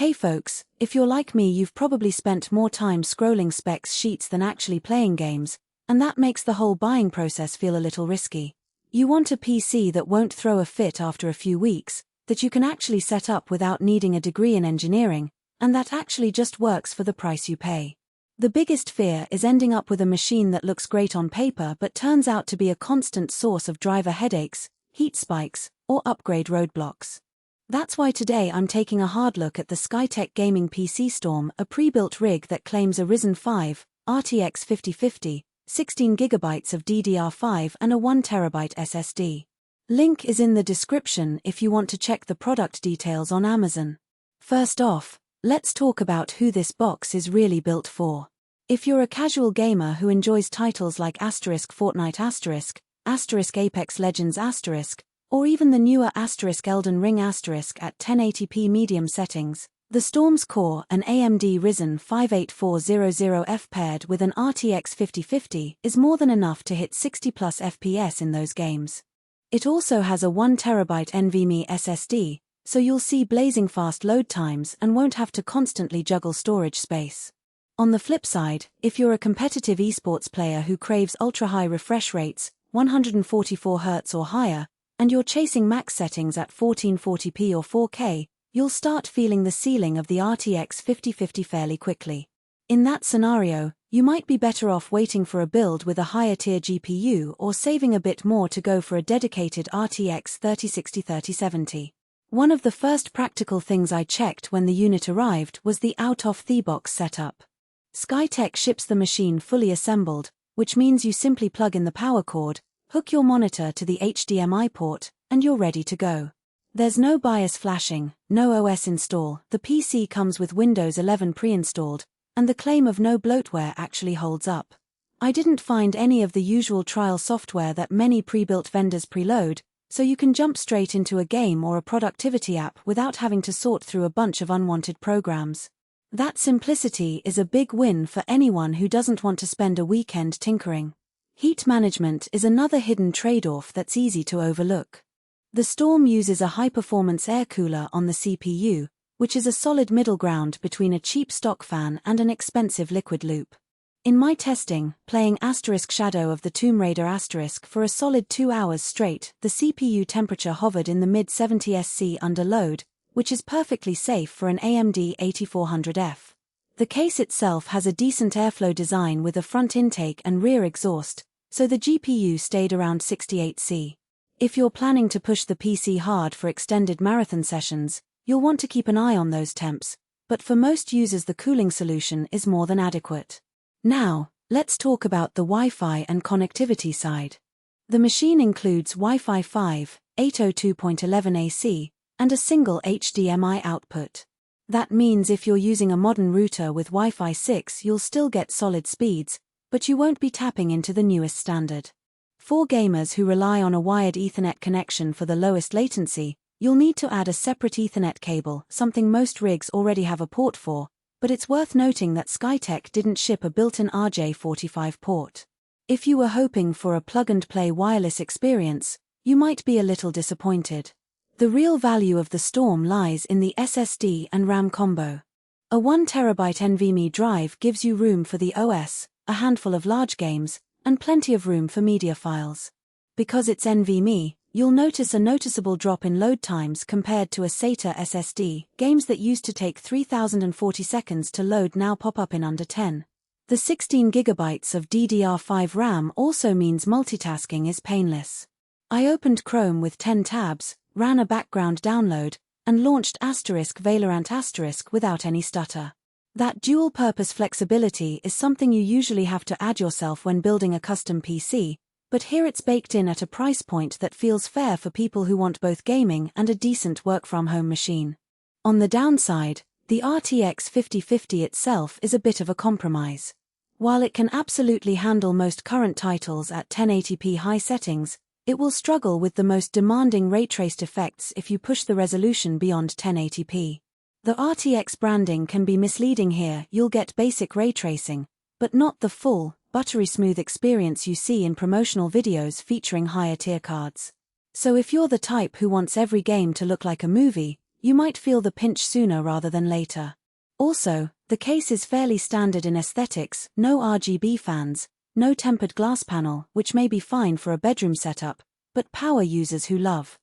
Hey folks, if you're like me, you've probably spent more time scrolling specs sheets than actually playing games, and that makes the whole buying process feel a little risky. You want a PC that won't throw a fit after a few weeks, that you can actually set up without needing a degree in engineering, and that actually just works for the price you pay. The biggest fear is ending up with a machine that looks great on paper but turns out to be a constant source of driver headaches, heat spikes, or upgrade roadblocks. That's why today I'm taking a hard look at the Skytech Gaming PC Storm, a pre-built rig that claims a Ryzen 5, RTX 5050, 16GB of DDR5 and a 1TB SSD. Link is in the description if you want to check the product details on Amazon. First off, let's talk about who this box is really built for. If you're a casual gamer who enjoys titles like Fortnite Apex Legends or even the newer Elden Ring at 1080p medium settings, the Storm's core, an AMD Ryzen 5 8400F paired with an RTX 5050, is more than enough to hit 60+ FPS in those games. It also has a 1TB NVMe SSD, so you'll see blazing fast load times and won't have to constantly juggle storage space. On the flip side, if you're a competitive esports player who craves ultra-high refresh rates, 144Hz or higher, and you're chasing max settings at 1440p or 4K, you'll start feeling the ceiling of the RTX 5050 fairly quickly. In that scenario, you might be better off waiting for a build with a higher-tier GPU or saving a bit more to go for a dedicated RTX 3060-3070. One of the first practical things I checked when the unit arrived was the out-of-the-box setup. Skytech ships the machine fully assembled, which means you simply plug in the power cord, hook your monitor to the HDMI port, and you're ready to go. There's no BIOS flashing, no OS install, the PC comes with Windows 11 pre-installed, and the claim of no bloatware actually holds up. I didn't find any of the usual trial software that many pre-built vendors preload, so you can jump straight into a game or a productivity app without having to sort through a bunch of unwanted programs. That simplicity is a big win for anyone who doesn't want to spend a weekend tinkering. Heat management is another hidden trade-off that's easy to overlook. The Storm uses a high-performance air cooler on the CPU, which is a solid middle ground between a cheap stock fan and an expensive liquid loop. In my testing, playing Shadow of the Tomb Raider for a solid 2 hours straight, the CPU temperature hovered in the mid-70 SC under load, which is perfectly safe for an AMD 8400F. The case itself has a decent airflow design with a front intake and rear exhaust, so the GPU stayed around 68°C. If you're planning to push the PC hard for extended marathon sessions, you'll want to keep an eye on those temps, but for most users the cooling solution is more than adequate. Now, let's talk about the Wi-Fi and connectivity side. The machine includes Wi-Fi 5, 802.11 AC, and a single HDMI output. That means if you're using a modern router with Wi-Fi 6 you'll still get solid speeds, but you won't be tapping into the newest standard. For gamers who rely on a wired Ethernet connection for the lowest latency, you'll need to add a separate Ethernet cable, something most rigs already have a port for, but it's worth noting that Skytech didn't ship a built-in RJ45 port. If you were hoping for a plug-and-play wireless experience, you might be a little disappointed. The real value of the Storm lies in the SSD and RAM combo. A 1TB NVMe drive gives you room for the OS, a handful of large games, and plenty of room for media files. Because it's NVMe, you'll notice a noticeable drop in load times compared to a SATA SSD. Games that used to take 3040 seconds to load now pop up in under 10. The 16GB of DDR5 RAM also means multitasking is painless. I opened Chrome with 10 tabs, ran a background download, and launched Valorant without any stutter. That dual-purpose flexibility is something you usually have to add yourself when building a custom PC, but here it's baked in at a price point that feels fair for people who want both gaming and a decent work-from-home machine. On the downside, the RTX 5050 itself is a bit of a compromise. While it can absolutely handle most current titles at 1080p high settings, it will struggle with the most demanding ray-traced effects if you push the resolution beyond 1080p. The RTX branding can be misleading here. You'll get basic ray tracing, but not the full, buttery smooth experience you see in promotional videos featuring higher tier cards. So if you're the type who wants every game to look like a movie, You might feel the pinch sooner rather than later. Also, the case is fairly standard in aesthetics, no RGB fans, no tempered glass panel, which may be fine for a bedroom setup, but power users who love